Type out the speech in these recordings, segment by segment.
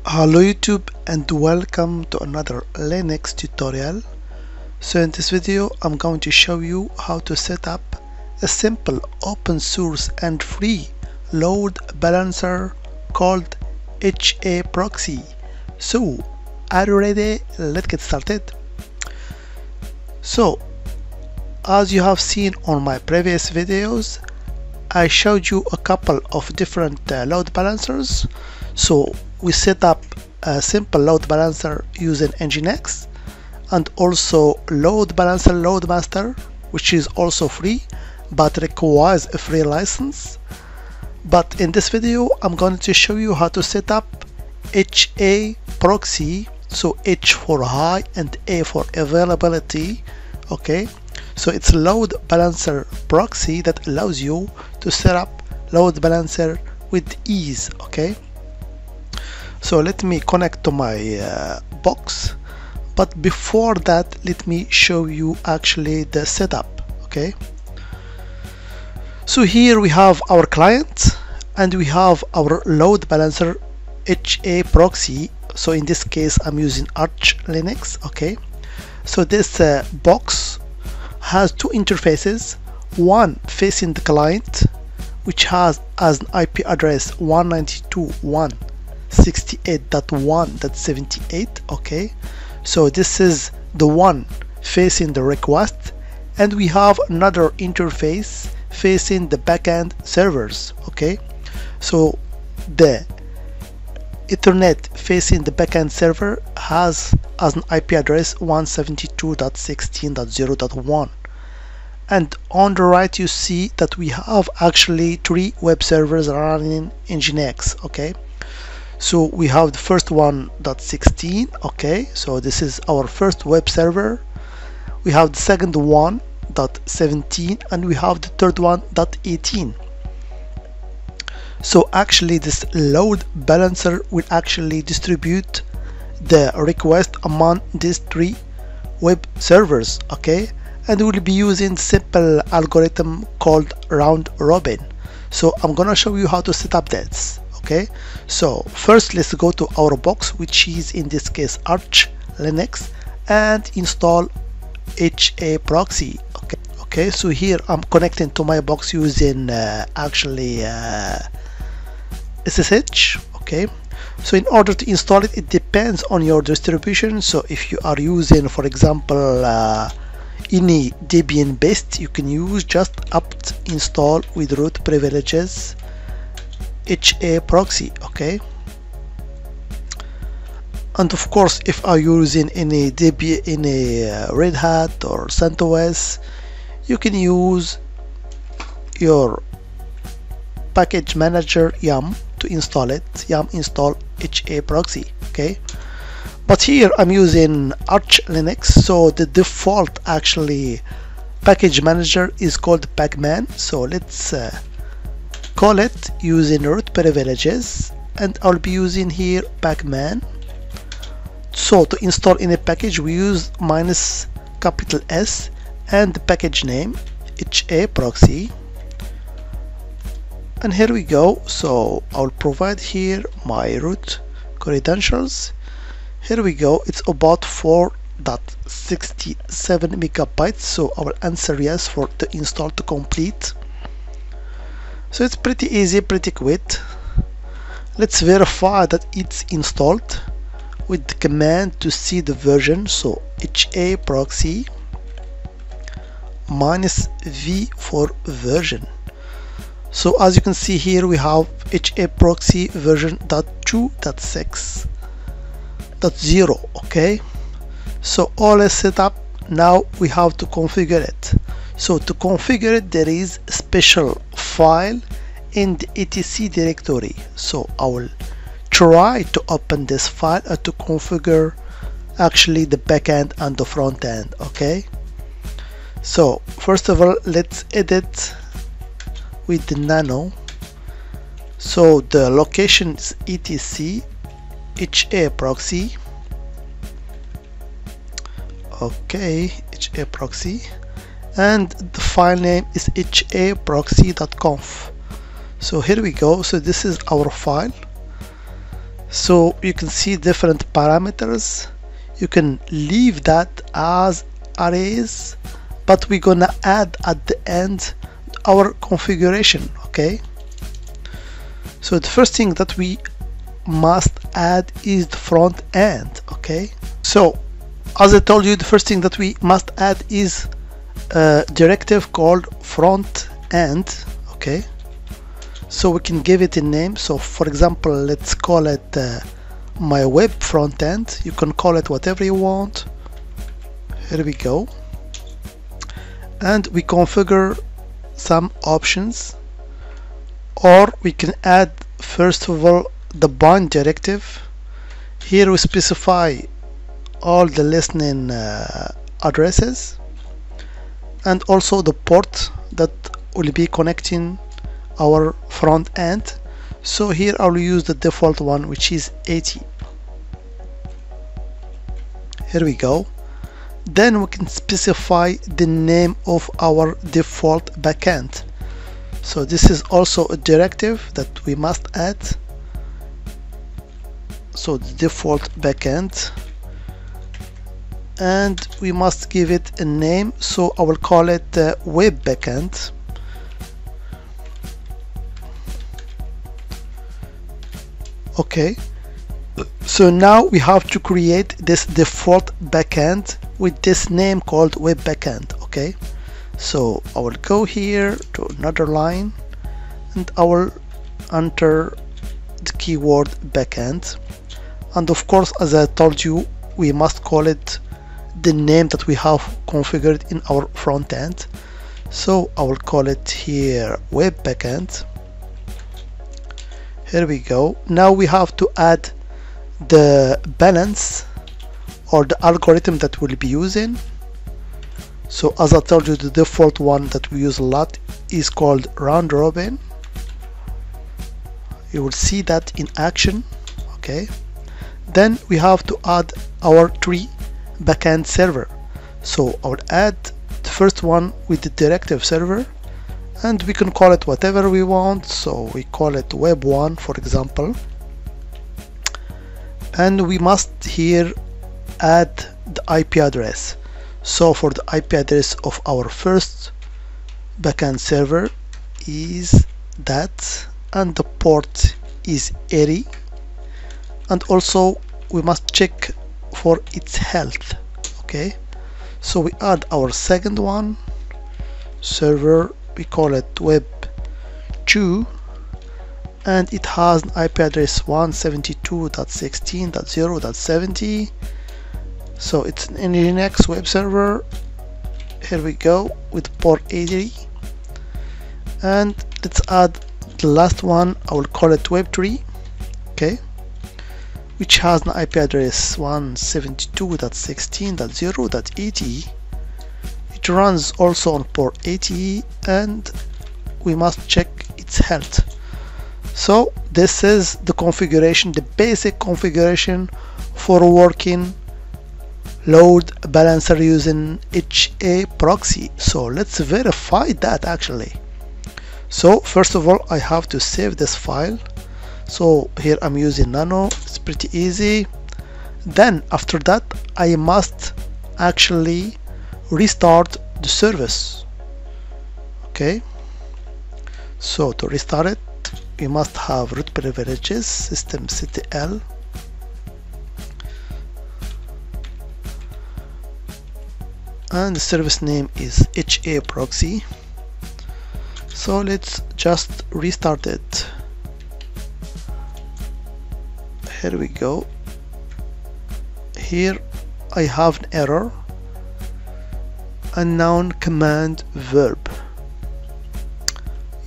Hello YouTube and welcome to another Linux tutorial. So in this video I'm going to show you how to set up a simple open source and free load balancer called HAProxy. So are you ready? Let's get started. So as you have seen on my previous videos, I showed you a couple of different load balancers. So we set up a simple load balancer using Nginx and also load balancer loadmaster, which is also free but requires a free license. But in this video I'm going to show you how to set up HAProxy, so H for high and A for availability. Okay, so it's a load balancer proxy that allows you to set up load balancer with ease. Okay, so let me connect to my box, but before that let me show you actually the setup. Okay, so here we have our client and we have our load balancer HAProxy. So in this case I'm using Arch Linux. Okay, so this box has two interfaces, one facing the client, which has as an IP address 192.168.1.78. okay, so this is the one facing the request, and we have another interface facing the backend servers. Okay, so the Ethernet facing the backend server has as an IP address 172.16.0.1, and on the right you see that we have actually three web servers running in Nginx. Okay, so we have the first one .16. okay, so this is our first web server. We have the second one .17 and we have the third one .18. So actually this load balancer will actually distribute the request among these three web servers. Okay, and we'll be using simple algorithm called round robin. So I'm gonna show you how to set up this. Okay, so first let's go to our box, which is in this case Arch Linux, and install HAProxy. Okay, so here I'm connecting to my box using SSH. Okay, so in order to install it, it depends on your distribution. So if you are using, for example, any Debian based, you can use just apt install with root privileges HAProxy. Okay, and of course if are using any Red Hat or CentOS, you can use your package manager yum to install it, yum install HAProxy. Okay, but here I'm using Arch Linux, so the default actually package manager is called pacman. So let's call it using root privileges, and I'll be using here pacman. So to install any package we use -S and the package name HAProxy, and here we go. So I'll provide here my root credentials. Here we go, it's about 4.67 megabytes, so I will answer yes for the install to complete. So it's pretty easy, pretty quick. Let's verify that it's installed with the command to see the version. So HAProxy -v for version. So as you can see here we have HAProxy version .2.6.0. okay, so all is set up. Now we have to configure it. So to configure it, there is a special file in the etc directory. So I will try to open this file to configure actually the backend and the front end. Okay, so first of all let's edit with the nano. So the location is etc HAProxy. Okay, HAProxy, and the file name is haproxy.conf. So here we go. So this is our file. So you can see different parameters. You can leave that as arrays, but we're gonna add at the end our configuration. Okay, so the first thing that we must add is the front end. Okay, so as I told you, the first thing that we must add is a directive called front end. Okay, so we can give it a name. So for example, let's call it my web front end. You can call it whatever you want. Here we go, and we configure some options, or we can add first of all the bind directive. Here we specify all the listening addresses and also the port that will be connecting our front end. So here I will use the default one, which is 80. Here we go. Then we can specify the name of our default backend. So this is also a directive that we must add. So the default backend, and we must give it a name. So I will call it web backend. Okay, so now we have to create this default backend with this name called web backend. Okay, so I will go here to another line and I will enter the keyword backend, and of course, as I told you, we must call it the name that we have configured in our front end. So I will call it here web backend. Here we go. Now we have to add the balance or the algorithm that we'll be using. So as I told you, the default one that we use a lot is called round robin. You will see that in action. Okay, then we have to add our tree backend server. So I will add the first one with the directive server, and we can call it whatever we want. So we call it web1, for example, and we must here add the IP address. So for the IP address of our first backend server is that, and the port is 80, and also we must check for its health. Okay, so we add our second one server, we call it web2, and it has an IP address 172.16.0.70. so it's an Nginx web server. Here we go with port 80, and let's add the last one. I will call it web3, okay, which has an IP address 172.16.0.80. It runs also on port 80, and we must check its health. So this is the configuration, the basic configuration for working load balancer using HAProxy. So let's verify that actually. So first of all, I have to save this file. So here I'm using nano, it's pretty easy. Then after that, I must actually restart the service. Okay, so to restart it, we must have root privileges, systemctl, and the service name is HAProxy. So let's just restart it. Here we go. Here I have an error, unknown command verb.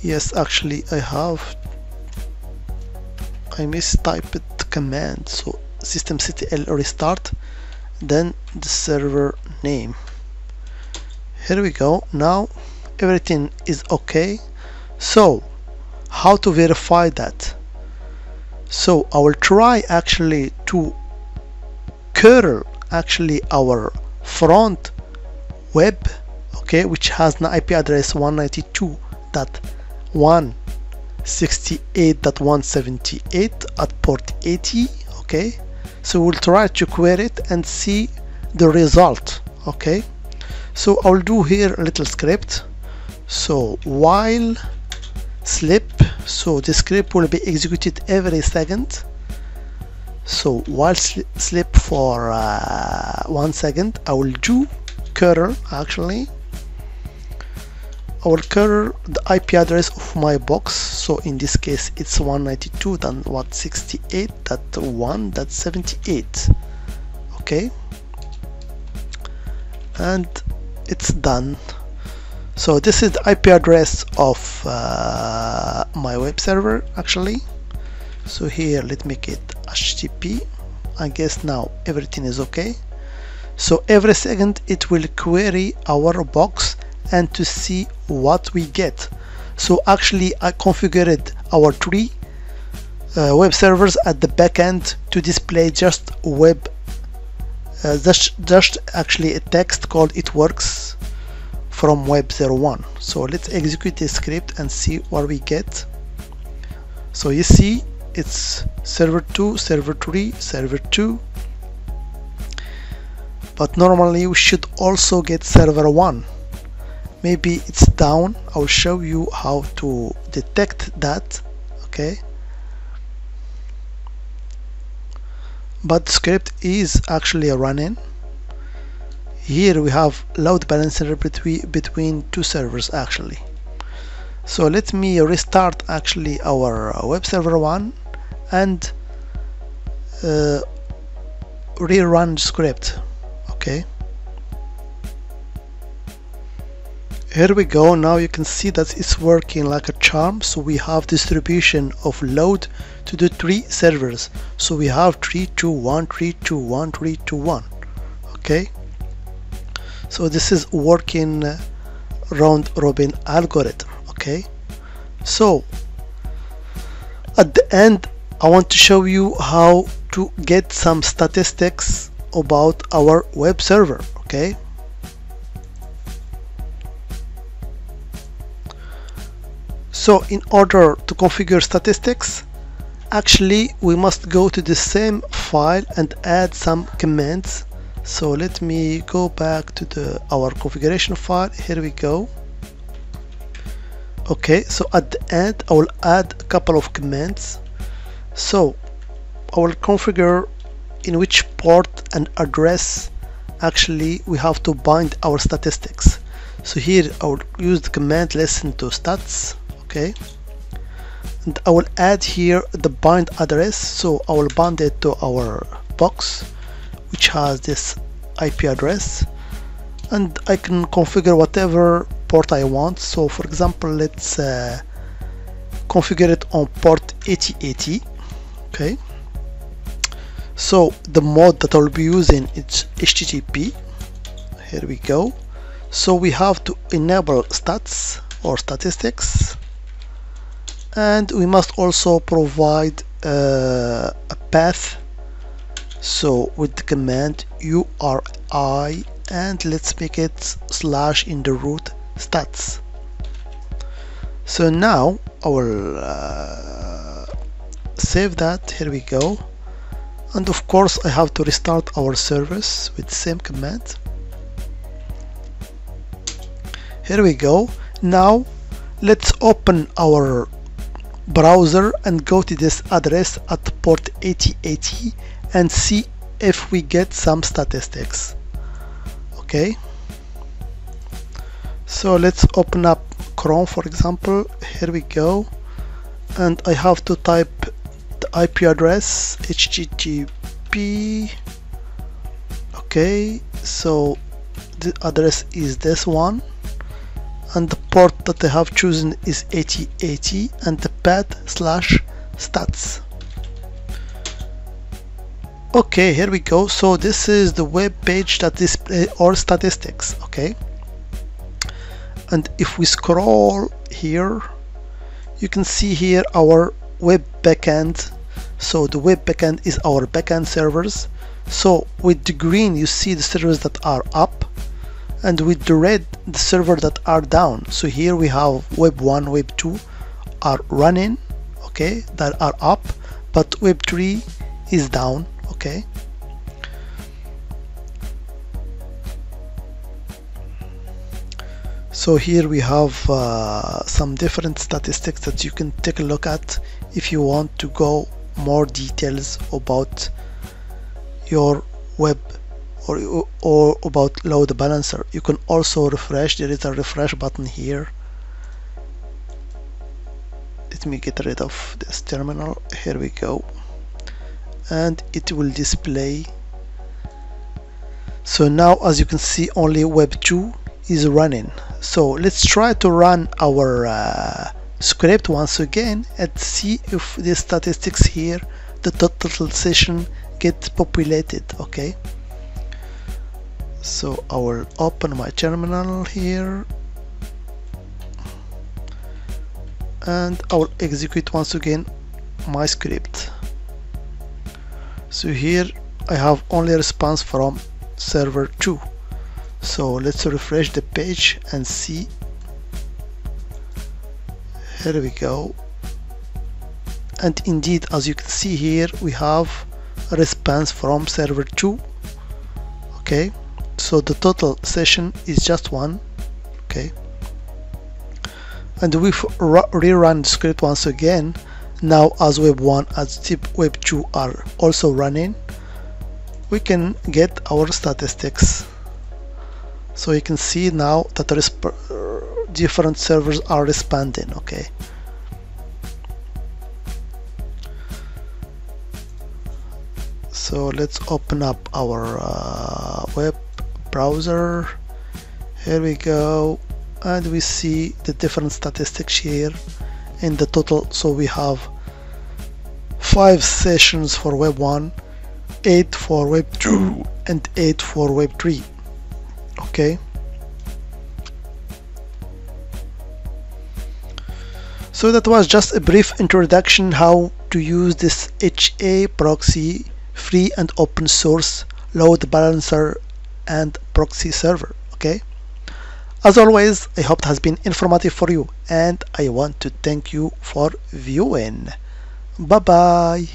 Yes, actually I mistyped command. So systemctl restart, then the server name. Here we go. Now everything is okay. So how to verify that? So I will try actually to curl actually our front web, okay, which has an IP address 192.168 68.178 at port 80. Okay, so we'll try to query it and see the result. Okay, so I'll do here a little script. So while sleep, so the script will be executed every second. So while sleep for 1 second, I will do curl. Actually, I will curl the IP address of my box. So in this case, it's 192.168.1.78. Okay, and it's done. So this is the IP address of my web server actually. So here, let's make it HTTP. I guess now everything is okay. So every second it will query our box and to see what we get. So actually I configured our 3 web servers at the backend to display just web, just actually a text called "it works" from web 01. So let's execute this script and see what we get. So you see it's server 2, server 3, server 2, but normally we should also get server 1. Maybe it's down. I'll show you how to detect that. Okay, but the script is actually running. Here we have load balancer between 2 servers actually. So let me restart actually our web server 1 and rerun the script. Okay, here we go. Now you can see that it's working like a charm. So we have distribution of load to the 3 servers. So we have 3, 2, 1, 3, 2, 1, 3, 2, 1. Okay, so this is working round robin algorithm. Okay, so at the end I want to show you how to get some statistics about our web server. Okay, so in order to configure statistics, actually we must go to the same file and add some commands. So let me go back to our configuration file. Here we go. Okay, so at the end I will add a couple of commands. So I will configure in which port and address actually we have to bind our statistics. So here I will use the command listen to stats. Okay, and I will add here the bind address. So I will bind it to our box which has this IP address, and I can configure whatever port I want. So for example, let's configure it on port 8080. Okay, so the mode that I'll be using is HTTP. Here we go. So we have to enable stats or statistics, and we must also provide a path. So with the command URI, and let's make it / in the root stats. So now I will save that. Here we go, and of course I have to restart our service with the same command. Here we go. Now let's open our browser and go to this address at port 8080 and see if we get some statistics. Okay, so let's open up Chrome for example. Here we go, and I have to type the IP address HTTP. Okay, so the address is this one, and the port that I have chosen is 8080, and the path /stats. Okay, here we go. So this is the web page that displays all statistics. Okay, and if we scroll here, you can see here our web backend. So the web backend is our backend servers. So with the green you see the servers that are up, and with the red the server that are down. So here we have web 1, web 2, are running, okay, that are up, but web 3 is down, okay. So here we have some different statistics that you can take a look at if you want to go more details about your web or about load balancer. You can also refresh. There is a refresh button here. Let me get rid of this terminal. Here we go, and it will display. So now, as you can see, only web 2 is running. So let's try to run our script once again and see if the statistics here, the total session, get populated. Okay, so I will open my terminal here and I will execute once again my script. So here I have only a response from server 2. So let's refresh the page and see. Here we go, and indeed, as you can see here, we have a response from server 2. Okay, so the total session is just 1. Okay, and we rerun the script once again. Now, as web 1 and web 2 are also running, we can get our statistics. So you can see now that different servers are responding. Okay, so let's open up our web browser. Here we go, and we see the different statistics here in the total. So we have 5 sessions for web 1, 8 for web 2, and 8 for web 3. Okay, so that was just a brief introduction how to use this HAProxy free and open source load balancer and proxy server. Okay, as always, I hope it has been informative for you, and I want to thank you for viewing. Bye bye.